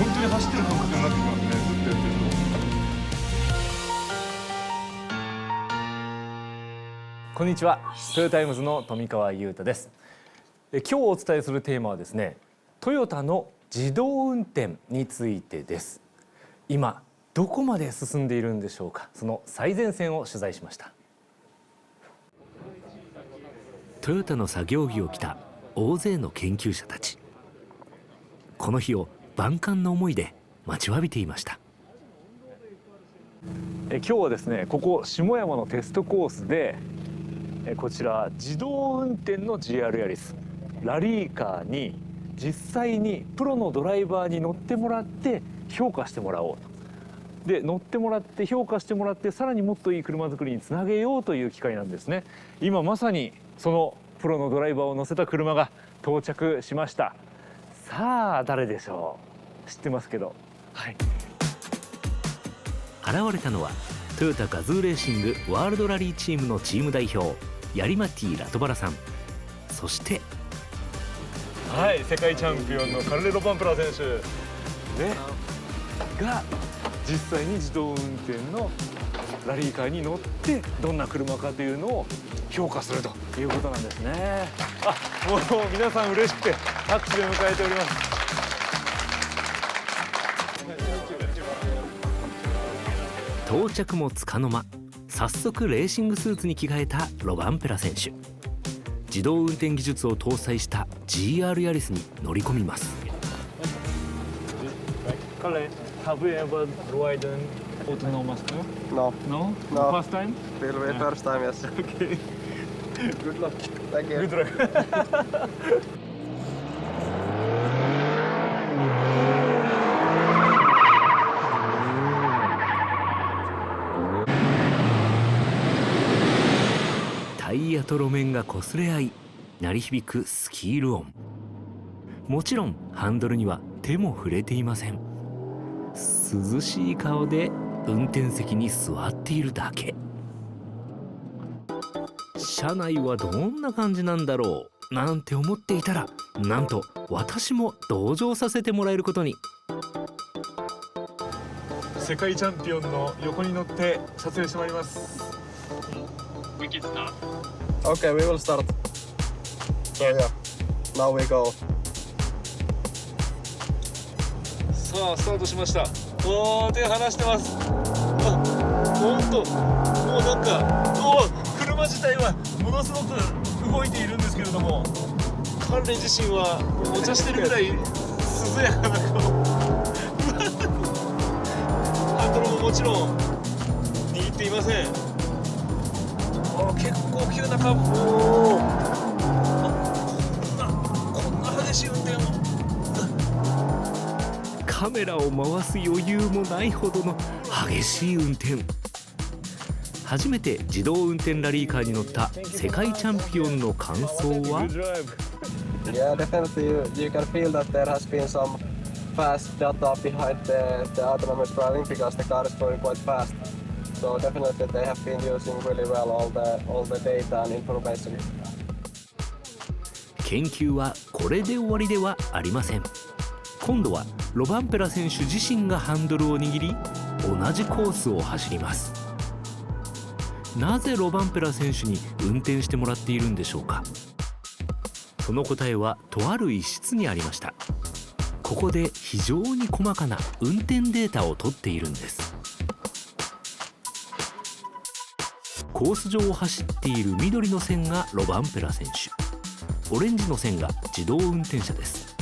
本当に走ってる感覚になってきますね、ずっとやってると。こんにちは、トヨタイムズの富川優太です。今日お伝えするテーマはですね、トヨタの自動運転についてです。今どこまで進んでいるんでしょうか。その最前線を取材しました。トヨタの作業着を着た大勢の研究者たち、この日を万感の思いで待ちわびていました。今日はですね、ここ下山のテストコースでこちら自動運転の GR ヤリスラリーカーに実際にプロのドライバーに乗ってもらって評価してもらおうと。で乗ってもらって評価してもらって、さらにもっといい車作りにつなげようという機会なんですね。今まさにそのプロのドライバーを乗せた車が到着しました。さあ誰でしょう。知ってますけど、はい、現れたのはトヨタガズーレーシングワールドラリーチームのチーム代表ヤリマティ・ラトバラさん、そしてはい、世界チャンピオンのカルレロ・バンプラー選手、ね、が実際に自動運転のラリーカーに乗ってどんな車かというのを評価するということなんですね。あ、もう皆さん嬉しくて拍手で迎えております。到着もつかの間、早速レーシングスーツに着替えたロバンペラ選手。自動運転技術を搭載した GR ヤリスに乗り込みます。Kalle, have you ever ridden autonomous car? No. No? No. First time? Will be first time, yes. Okay. Good luck. Thank you. Good luck. タイヤと路面が擦れ合い鳴り響くスキール音。もちろんハンドルには手も触れていません。涼しい顔で運転席に座っているだけ。車内はどんな感じなんだろうなんて思っていたら、なんと私も同乗させてもらえることに。世界チャンピオンの横に乗って撮影してまいります。We can start. Okay, we will start. So yeah, now we go. さあスタートしました。おー、手離してます。あ、ほんともうなんか車自体はものすごく動いているんですけれども、彼自身はお茶してるぐらい涼やかな顔。ハンドルももちろん握っていません。結構急なカーブ。こんな激しい運転を。カメラを回す余裕もないほどの激しい運転。初めて自動運転ラリーカーに乗った世界チャンピオンの感想は？ Yeah, definitely you can feel that there has been some fast data behind the autonomous driving because the car is going quite fast. So definitely they have been using really well all the data and information. 研究はこれで終わりではありません。今度はロバンペラ選手自身がハンドルを握り同じコースを走ります。なぜロバンペラ選手に運転してもらっているんでしょうか。その答えはとある一室にありました。ここで非常に細かな運転データを取っているんです。コース上を走っている緑の線がロバンペラ選手、オレンジの線が自動運転者です。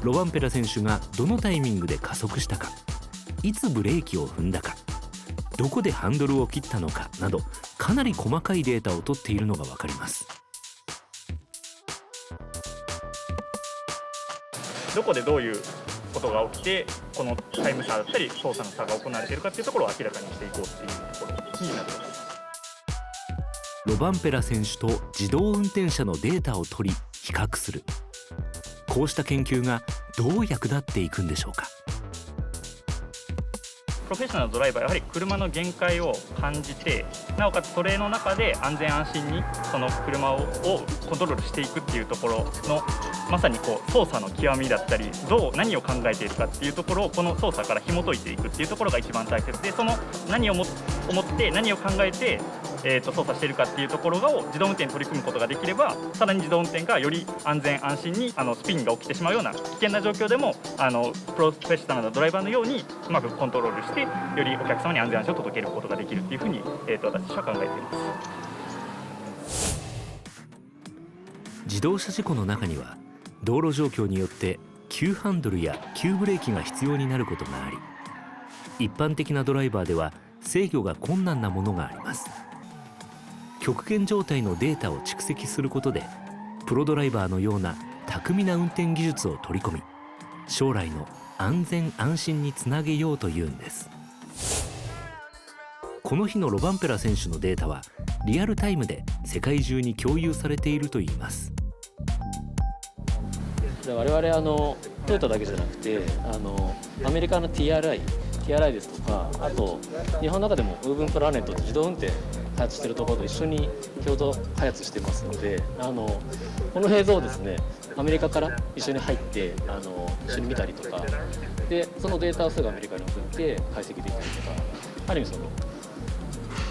ロバンペラ選手がどのタイミングで加速したか、いつブレーキを踏んだか、どこでハンドルを切ったのかなど、かなり細かいデータを取っているのが分かります。どこでどういうことが起きて、このタイム差だったり操作の差が行われているかっていうところを明らかにしていこうっていうところになっています。ロバンペラ選手と自動運転車のデータを取り比較する。こうした研究がどう役立っていくんでしょうか。ロフェッショナルのドライバーはやはり車の限界を感じて、なおかつそれの中で安全安心にその車をコントロールしていくっていうところのまさにこう操作の極みだったり、何を考えているかっていうところをこの操作から紐解いていくっていうところが一番大切で、その何を思って何を考えて操作しているかっていうところを自動運転に取り組むことができれば、さらに自動運転がより安全安心にスピンが起きてしまうような危険な状況でもプロフェッショナルなドライバーのようにうまくコントロールして、よりお客様に安全安心を届けることができるっていうふうに、私たちは考えています。自動車事故の中には道路状況によって急ハンドルや急ブレーキが必要になることがあり、一般的なドライバーでは制御が困難なものがあります。極限状態のデータを蓄積することでプロドライバーのような巧みな運転技術を取り込み、将来の安全安心につなげようというんです。この日のロバンペラ選手のデータはリアルタイムで世界中に共有されているといいます。我々トヨタだけじゃなくてアメリカの TRI ですとか、あと日本の中でもウーブンプラネットって自動運転開発しているところと一緒に共同開発してますので、この映像をですねアメリカから一緒に入って一緒に見たりとかで、そのデータをすぐアメリカに送って解析できたりとか、ある意味その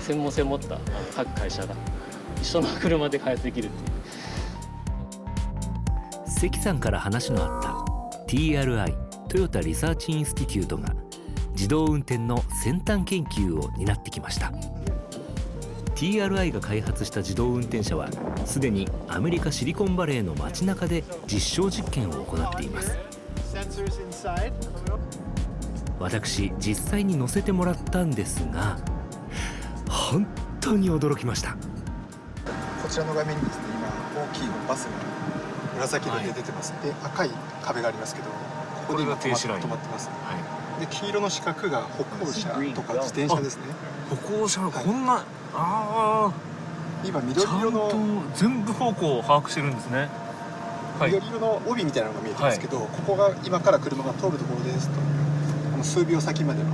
専門性を持った各会社が一緒の車で開発できるっていう。関さんから話のあった TRI トヨタリサーチインスティテュートが自動運転の先端研究を担ってきました。 TRI が開発した自動運転車はすでにアメリカシリコンバレーの街中で実証実験を行っています。私実際に乗せてもらったんですが、本当に驚きました。こちらの画面にですね、今大きいバスが紫で出てます。で、赤い壁がありますけど、ここで今止まってます。で、黄色の四角が歩行者とか自転車ですね。歩行者のこんな、今緑色の全部方向を把握してるんですね。緑色の帯みたいなのが見えてますけど、ここが今から車が通るところですと、数秒先までの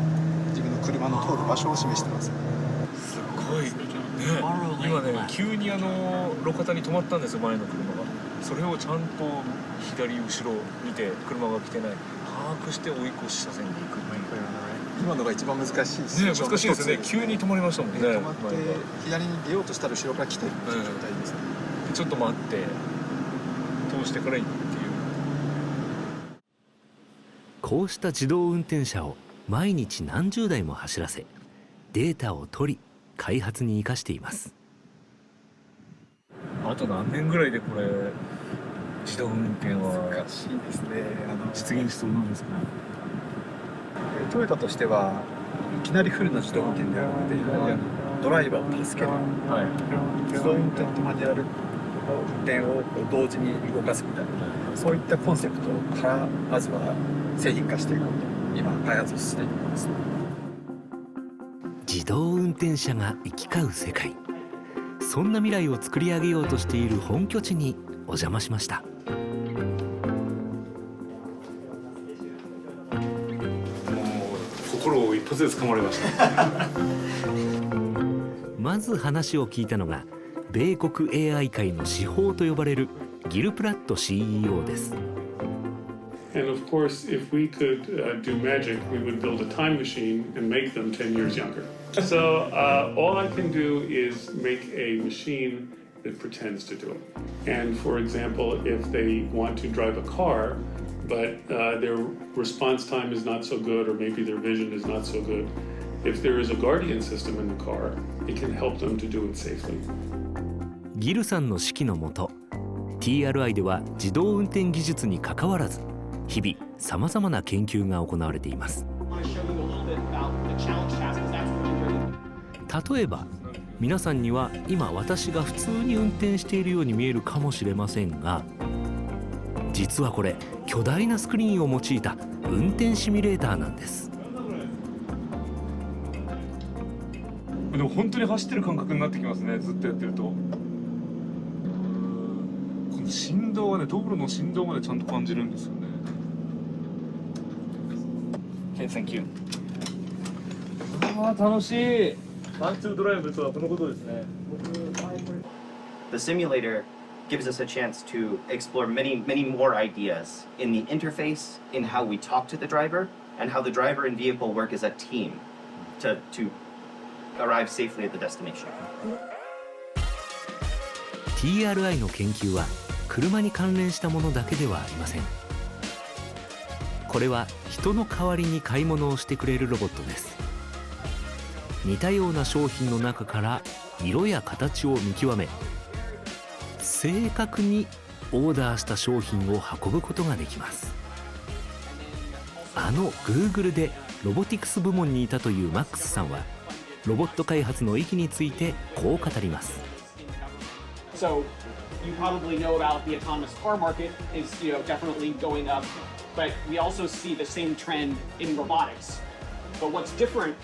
自分の車の通る場所を示してます。すごいね。今ね、急に路肩に止まったんですよ、前の車が。それをちゃんと左後ろ見て車が来てない把握して追い越し車線に行くっていう。今のが一番難しいですね。難しいですね。急に止まりましたもんね。止まって左に出ようとしたら後ろから来てるっていう状態ですね。ちょっと待って通してから行くっていう。こうした自動運転車を毎日何十台も走らせデータを取り開発に生かしています。あと何年ぐらいでこれ自動運転は難しいですね。実現しそうなんですかね。トヨタとしてはいきなりフルな自動運転であるので、やはりドライバーを助ける、自動運転とマニュアル運転を同時に動かすみたいな、そういったコンセプトからまずは製品化していこうと今開発しています。自動運転車が行き交う世界、そんな未来を作り上げようとしている本拠地にお邪魔しました。心を一発で掴まれましたまず話を聞いたのが米国 AI 界の至宝と呼ばれるギル・プラット CEO です。And of course, if we could do magic, we would build a time machine and make them 10 years younger. So all I can do is make a machine that pretends to do it. And for example, if they want to drive a car, but their response time is not so good, or maybe their vision is not so good, if there is a guardian system in the car, it can help them to do it safely. ギルさんの指揮のもと TRI では自動運転技術にかかわらず日々さまざまな研究が行われています。例えば皆さんには今私が普通に運転しているように見えるかもしれませんが、実はこれ巨大なスクリーンを用いた運転シミュレーターなんです。でも本当に走ってる感覚になってきますね、ずっとやってると。この振動はね、道路の振動までちゃんと感じるんですよね。Okay, thank you. あ楽しい。ワンツードライブとはこのことですね。The simulator gives us a chance to explore many more ideas in the interface, in how we talk to the driver, and how the driver and vehicle work as a team to arrive safely at the destination. TRI の研究は車に関連したものだけではありません。これは人の代わりに買い物をしてくれるロボットです。似たような商品の中から色や形を見極め、正確にオーダーした商品を運ぶことができます。Google でロボティクス部門にいたというマックスさんは、ロボット開発の域についてこう語ります。So you probably know about the autonomous car market is definitely going up, but we also see the same trend in robotics. But what's different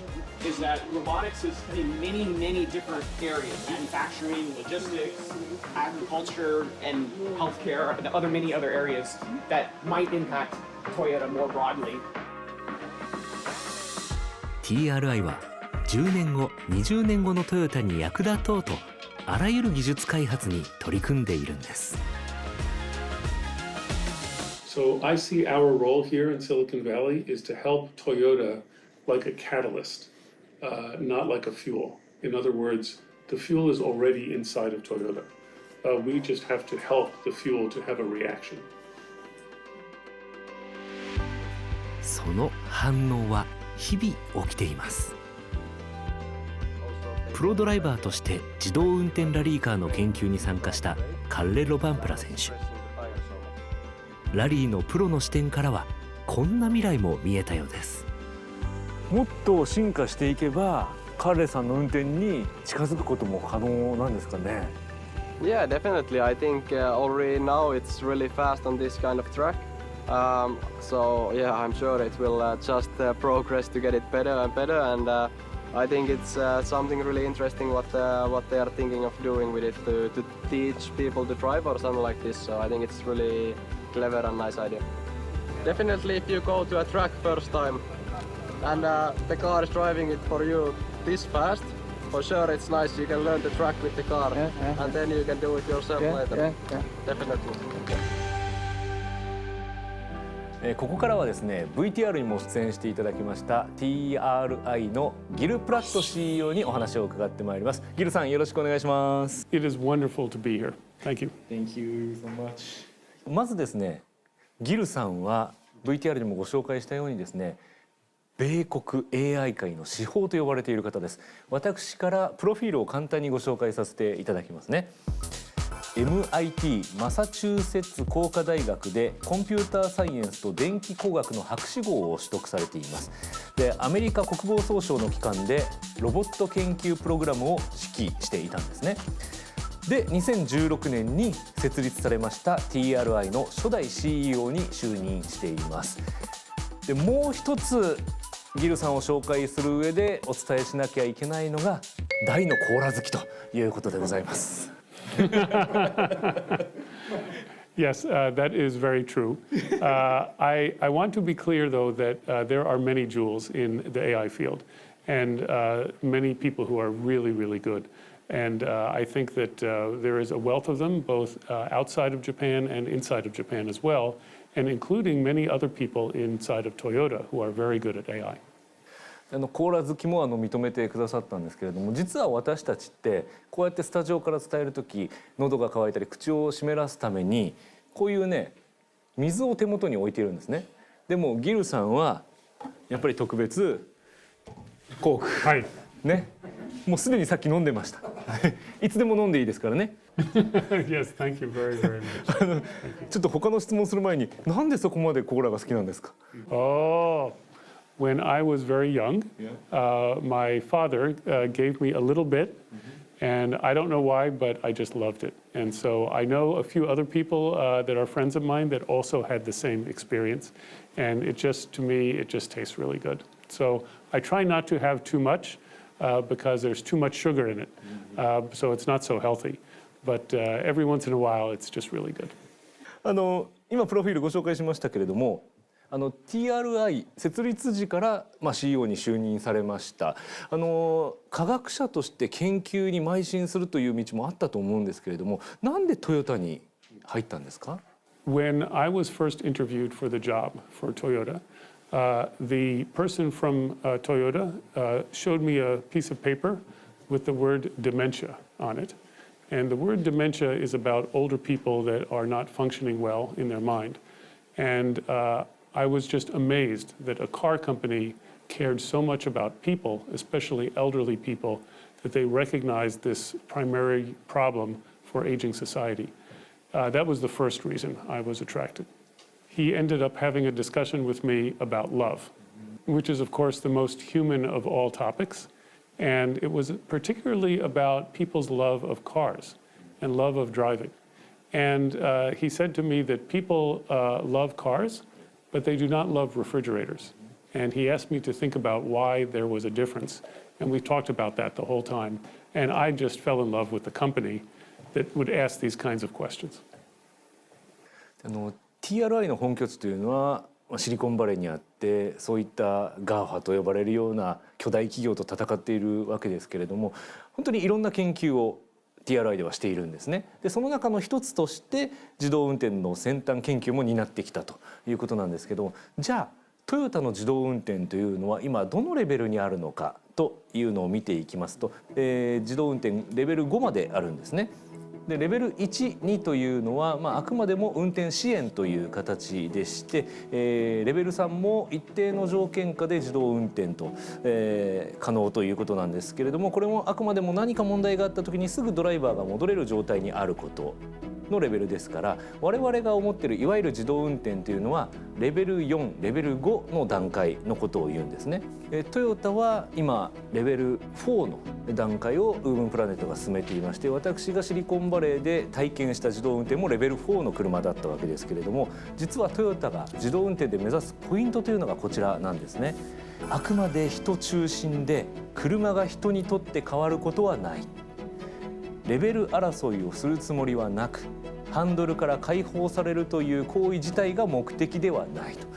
is that robotics is in many different areas: manufacturing, logistics, agriculture, and healthcare, and many other areas that might impact Toyota more broadly. TRI は10年後、20年後のトヨタに役立とうと、あらゆる技術開発に取り組んでいるんです。So I see our role here in Silicon Valley is to help Toyota like a catalyst, not like a fuel. In other words, the fuel is already inside of Toyota. We just have to help the fuel to have a reaction. その反応は日々起きています。プロドライバーとして自動運転ラリーカーの研究に参加したカッレ・ロバンプラ選手。ラリーのプロの視点からはこんな未来も見えたようです。もっと進化していけばカッレさんの運転に近づくことも可能なんですかね。Yeah, definitely. I think already now it's really fast on this kind of track. So yeah, I'm sure it will just progress to get it better and better. And I think it's something really interesting what they are thinking of doing with it to teach people to drive or something like this. So I think it's really clever and nice idea. Definitely, if you go to a track first time and the car is driving it for you this fast, for sure it's nice. You can learn the track with the car, and then you can do it yourself later. Definitely. ここからはですね VTR にも出演していただきました TRI のギル・プラット CEO にお話を伺ってまいります。ギルさんよろしくお願いします。 It is wonderful to be here. Thank you. Thank you so much. まずですねギルさんは VTR にもご紹介したようにですね米国 AI 界の至宝と呼ばれている方です。私からプロフィールを簡単にご紹介させていただきますね。MIT マサチューセッツ工科大学でコンピューターサイエンスと電気工学の博士号を取得されています。でアメリカ国防総省の機関でロボット研究プログラムを指揮していたんですね。で2016年に設立されました TRI の初代 CEO に就任しています。でもう一つギルさんを紹介する上でお伝えしなきゃいけないのが大のコーラ好きということでございます。Yes, that is very true. I want to be clear, though, that there are many jewels in the AI field and many people who are really good. And I think that there is a wealth of them, both outside of Japan and inside of Japan as well, and including many other people inside of Toyota who are very good at AI. コーラ好きも認めてくださったんですけれども、実は私たちってこうやってスタジオから伝える時喉が渇いたり口を湿らすためにこういうね水を手元に置いているんですね。でもギルさんはやっぱり特別コーク、はい、ね、もうすでにさっき飲んでました。いつでも飲んでいいですからね。Yes, thank you very much. ちょっと他の質問する前に、なんでそこまでコーラが好きなんですか？When I was very young, my father gave me a little bit, and I don't know why, but I just loved it. And so I know a few other people that are friends of mine that also had the same experience, and it just, to me, it just tastes really good. So I try not to have too much because there's too much sugar in it, so it's not so healthy. But every once in a while, it's just really good. 今プロフィールご紹介しましたけれども、TRI 設立時から、CEO に就任されました。科学者として研究に邁進するという道もあったと思うんですけれども、なんでトヨタに入ったんですか？ When I was first interviewed for the job for Toyota, the person from Toyota showed me a piece of paper with the word dementia on it. And the word dementia is about older people that are not functioning well in their mind. And I was just amazed that a car company cared so much about people, especially elderly people, that they recognized this primary problem for aging society. That was the first reason I was attracted. He ended up having a discussion with me about love, which is, of course, the most human of all topics. And it was particularly about people's love of cars and love of driving. And he said to me that people love cars, but they do not love refrigerators. And he asked me to think about why there was a difference. And we talked about that the whole time. And I just fell in love with the company that would ask these kinds of questions. TRI の本拠地というのはシリコンバレーにあって、そういった GAFA と呼ばれるような巨大企業と戦っているわけですけれども、本当にいろんな研究を TRI ではしているんですね。でその中の一つとして自動運転の先端研究も担ってきたということなんですけども、じゃあトヨタの自動運転というのは今どのレベルにあるのかというのを見ていきますと、自動運転レベル5まであるんですね。でレベル1、2というのは、あくまでも運転支援という形でして、レベル3も一定の条件下で自動運転と、可能ということなんですけれども、これもあくまでも何か問題があった時にすぐドライバーが戻れる状態にあることのレベルですから、我々が思っているいわゆる自動運転というのはレベル4、レベル5の段階のことを言うんですね。トヨタは今レベル4の段階をウーブンプラネットが進めていまして、私がシリコンバレーで体験した自動運転もレベル4の車だったわけですけれども、実はトヨタが自動運転で目指すポイントというのがこちらなんですね。あくまで人中心で車が人にとって変わることはない。レベル争いをするつもりはなく、ハンドルから解放されるという行為自体が目的ではないと。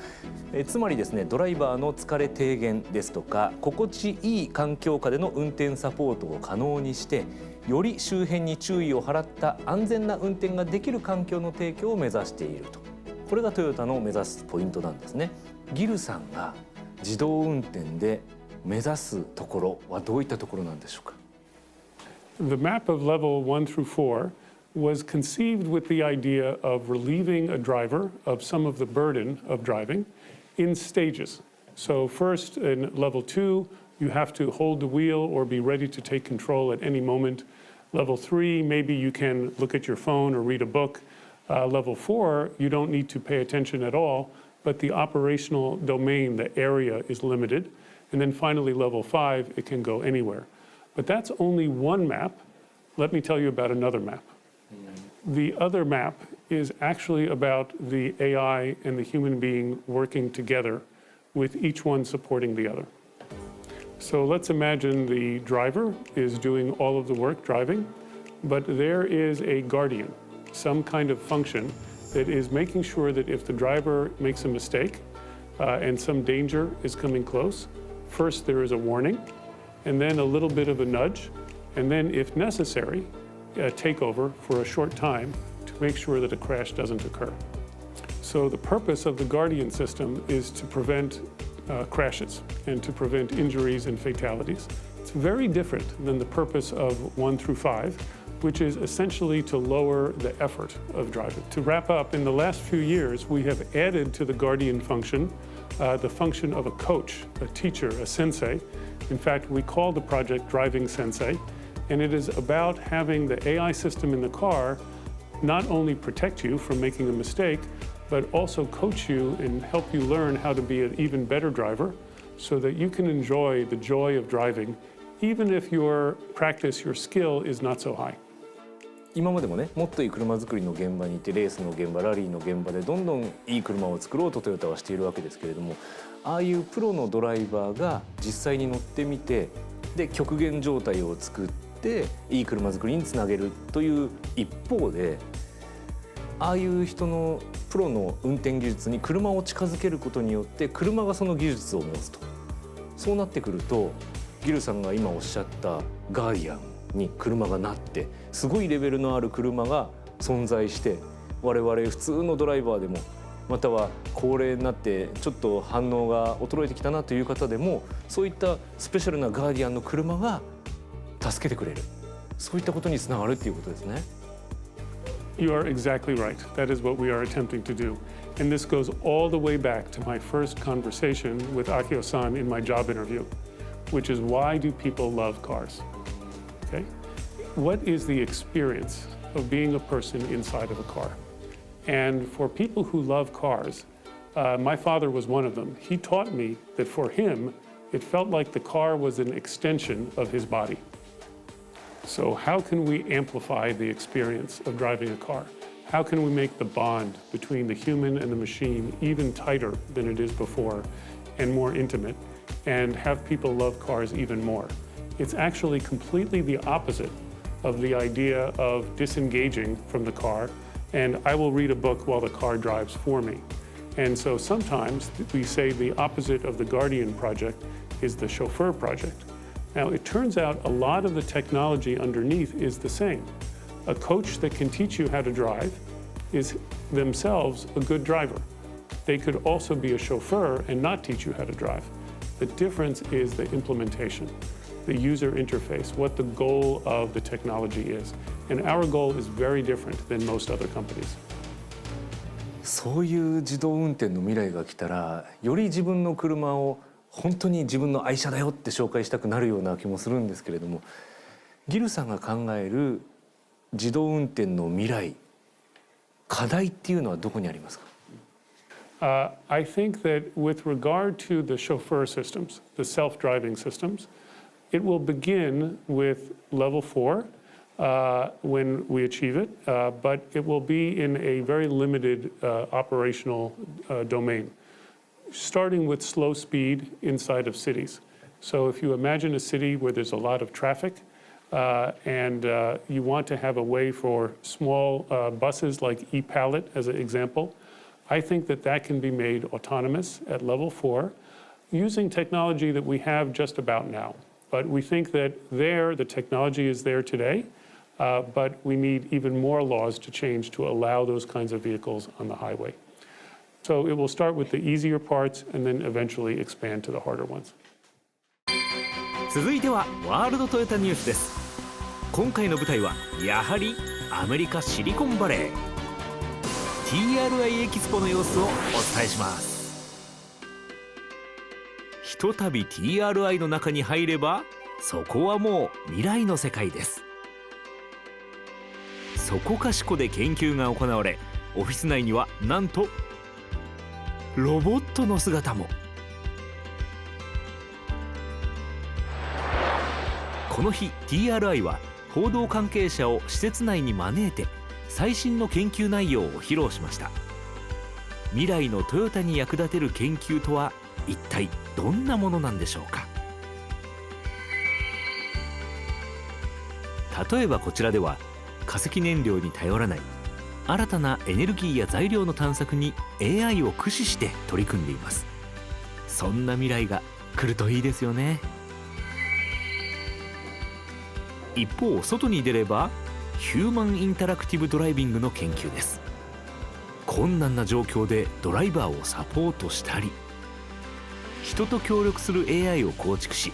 つまりですね、ドライバーの疲れ低減ですとか心地いい環境下での運転サポートを可能にして、より周辺に注意を払った安全な運転ができる環境の提供を目指していると。これがトヨタの目指すポイントなんですね。ギルさんが自動運転で目指すところはどういったところなんでしょうか？ The map of level 1 through 4 was conceived with the idea of relieving a driver of some of the burden of driving in stages. So first, in level 2, you have to hold the wheel or be ready to take control at any moment. Level 3, maybe you can look at your phone or read a book. Level 4, you don't need to pay attention at all, but the operational domain, the area, is limited. And then finally, level 5, it can go anywhere. But that's only one map. Let me tell you about another map. The other map is actually about the AI and the human being working together, with each one supporting the other. So let's imagine the driver is doing all of the work driving, but there is a guardian, some kind of function that is making sure that if the driver makes a mistake and some danger is coming close, first there is a warning, and then a little bit of a nudge, and then if necessary, a takeover for a short time to make sure that a crash doesn't occur. So the purpose of the Guardian system is to prevent crashes and to prevent injuries and fatalities. It's very different than the purpose of 1 through 5, which is essentially to lower the effort of driving. To wrap up, in the last few years, we have added to the Guardian function the function of a coach, a teacher, a sensei. In fact, we call the project Driving Sensei. And it is about having the AI system in the car not only protect you from making a mistake, but also coach you and help you learn how to be an even better driver so that you can enjoy the joy of driving, even if your practice, your skill is not so high. 今までもね、もっといい車作りの現場にいて、レースの現場、ラリーの現場でどんどんいい車を作ろうとトヨタはしているわけですけれども、ああいうプロのドライバーが実際に乗ってみて、で極限状態を作っていい車作りにつなげるという一方で、ああいう人のプロの運転技術に車を近づけることによって車がその技術を持つと。そうなってくるとギルさんが今おっしゃったガーディアンに車がなってすごいレベルのある車が存在して我々普通のドライバーでもまたは高齢になってちょっと反応が衰えてきたなという方でもそういったスペシャルなガーディアンの車が助けてくれるそういったことにつながるっていうことですね。You are exactly right. That is what we are attempting to do. And this goes all the way back to my first conversation with Akio-san in my job interview, which is why do people love cars? Okay? What is the experience of being a person inside of a car? And for people who love cars, my father was one of them. He taught me that for him, it felt like the car was an extension of his body. So how can we amplify the experience of driving a car? How can we make the bond between the human and the machine even tighter than it is before and more intimate and have people love cars even more? It's actually completely the opposite of the idea of disengaging from the car and I will read a book while the car drives for me. And so sometimes we say the opposite of the Guardian project is the chauffeur project. Now, it turns out a lot of the technology underneath is the same. A coach that can teach you how to drive is themselves a good driver. They could also be a chauffeur and not teach you how to drive. The difference is the implementation, the user interface, what the goal of the technology is. And our goal is very different than most other companies. そういう自動運転の未来が来たらより自分の車を本当に自分の愛車だよって紹介したくなるような気もするんですけれどもギルさんが考える自動運転の未来課題っていうのはどこにありますかI think that with regard to the chauffeur systems, the self-driving systems, it will begin with level 4 when we achieve it, but it will be in a very limited operational domain, starting with slow speed inside of cities. So if you imagine a city where there's a lot of traffic and you want to have a way for small buses like e-Pallet as an example, I think that that can be made autonomous at level 4 using technology that we have just about now. But we think that the technology is there today, but we need even more laws to change to allow those kinds of vehicles on the highway. So it will start with the easier parts and then eventually expand to the harder ones. 続いてはワールドトヨタニュースです。今回の舞台はやはりアメリカシリコンバレー TRI エキスポの様子をお伝えします。ひとたび TRI の中に入ればそこはもう未来の世界です。そこかしこで研究が行われオフィス内にはなんとロボットの姿も。この日 TRI は報道関係者を施設内に招いて最新の研究内容を披露しました。未来のトヨタに役立てる研究とは一体どんなものなんでしょうか。例えばこちらでは化石燃料に頼らない新たなエネルギーや材料の探索に AI を駆使して取り組んでいます。そんな未来が来るといいですよね。一方外に出ればヒューマンインタラクティブドライビングの研究です。困難な状況でドライバーをサポートしたり人と協力する AI を構築し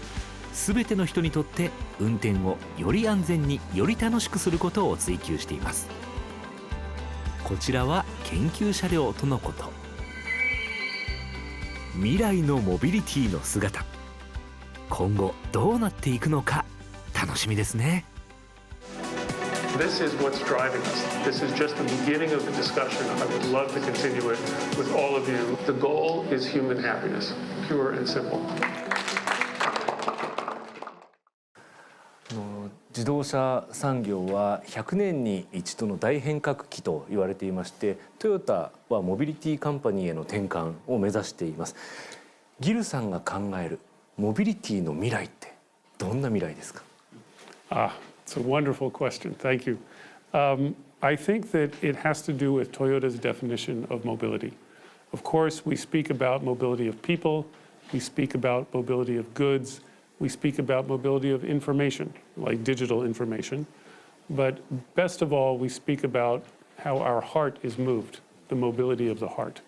全ての人にとって運転をより安全により楽しくすることを追求しています。こちらは研究車両とのこと。未来のモビリティの姿今後どうなっていくのか楽しみですね。This is what's driving us. This is just the beginning of the discussion. I would love to continue it with all of you. The goal is human happiness, pure and simple. 自動車産業は100年に一度の大変革期と言われていましてトヨタはモビリティカンパニーへの転換を目指しています。ギルさんが考えるモビリティの未来ってどんな未来ですか？ It's a wonderful question. Thank you. I think that it has to do with Toyota's definition of mobility. Of course, we speak about mobility of people, we speak about mobility of goods, we speak about mobility of information, like digital information. But best of all, we speak about how our heart is moved, the mobility of the heart.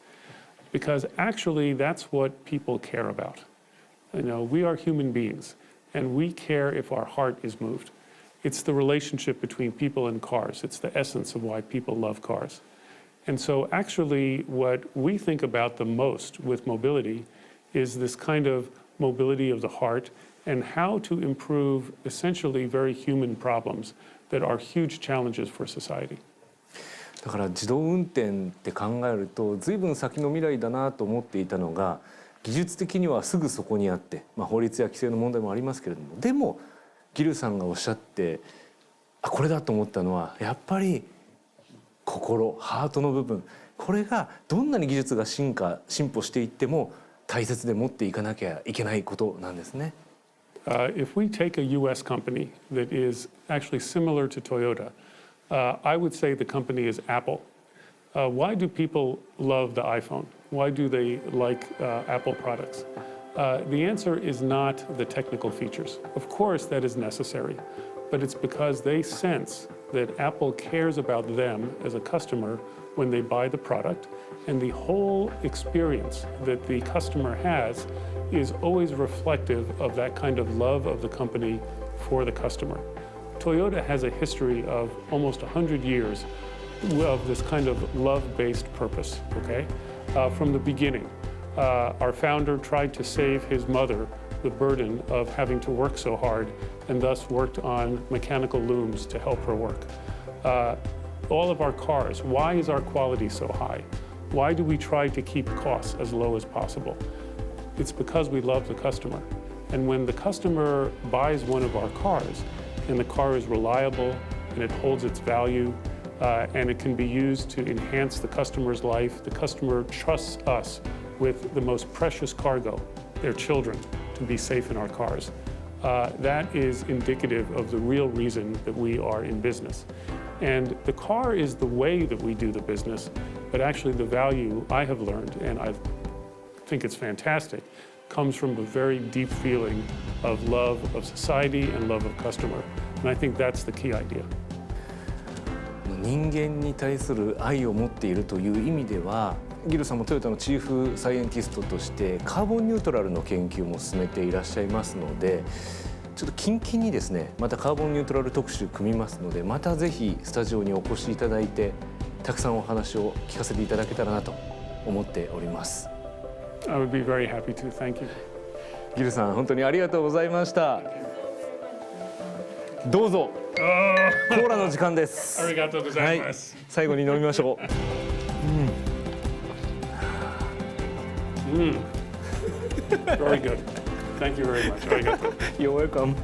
Because actually, that's what people care about. You know, we are human beings, and we care if our heart is moved. It's the relationship between people and cars. It's the essence of why people love cars. And so actually, what we think about the most with mobility is this kind of mobility of the heart and how to improve essentially very human problems that are huge challenges for society. だから自動運転って考えると随分先の未来だなと思っていたのが技術的にはすぐそこにあって、法律や規制の問題もありますけれども、でもギルさんがおっしゃってこれだと思ったのはやっぱり心、ハートの部分、これがどんなに技術が進歩していっても大切で持っていかなきゃいけないことなんですね。If we take a US company that is actually similar to Toyota, I would say the company is Apple. Why do people love the iPhone? Why do they like Apple products? The answer is not the technical features. Of course, that is necessary, but it's because they sense that Apple cares about them as a customer when they buy the product, and the whole experience that the customer has is always reflective of that kind of love of the company for the customer. Toyota has a history of almost 100 years of this kind of love-based purpose, okay? From the beginning, our founder tried to save his mother the burden of having to work so hard and thus worked on mechanical looms to help her work. All of our cars, why is our quality so high? Why do we try to keep costs as low as possible? It's because we love the customer. And when the customer buys one of our cars and the car is reliable and it holds its value and it can be used to enhance the customer's life, the customer trusts us with the most precious cargo, their children, to be safe in our cars. That is indicative of the real reason that we are in business. And the car is the way that we do the business, but actually the value I have learned, and I think it's fantastic, comes from a very deep feeling of love of society and love of customer. And I think that's the key idea. 人間に対する愛を持っているという意味では、ギルさんもトヨタのチーフサイエンティストとしてカーボンニュートラルの研究も進めていらっしゃいますので、ちょっと近々にですね、またカーボンニュートラル特集組みますので、またぜひスタジオにお越しいただいてたくさんお話を聞かせていただけたらなと思っております。I would be very happy to. Thank you. ギルさん、本当にありがとうございました。どうぞ。コーラの時間です。ありがとうございます。最後に飲みましょう。Very good. Thank you very much. ありがとう。You're welcome.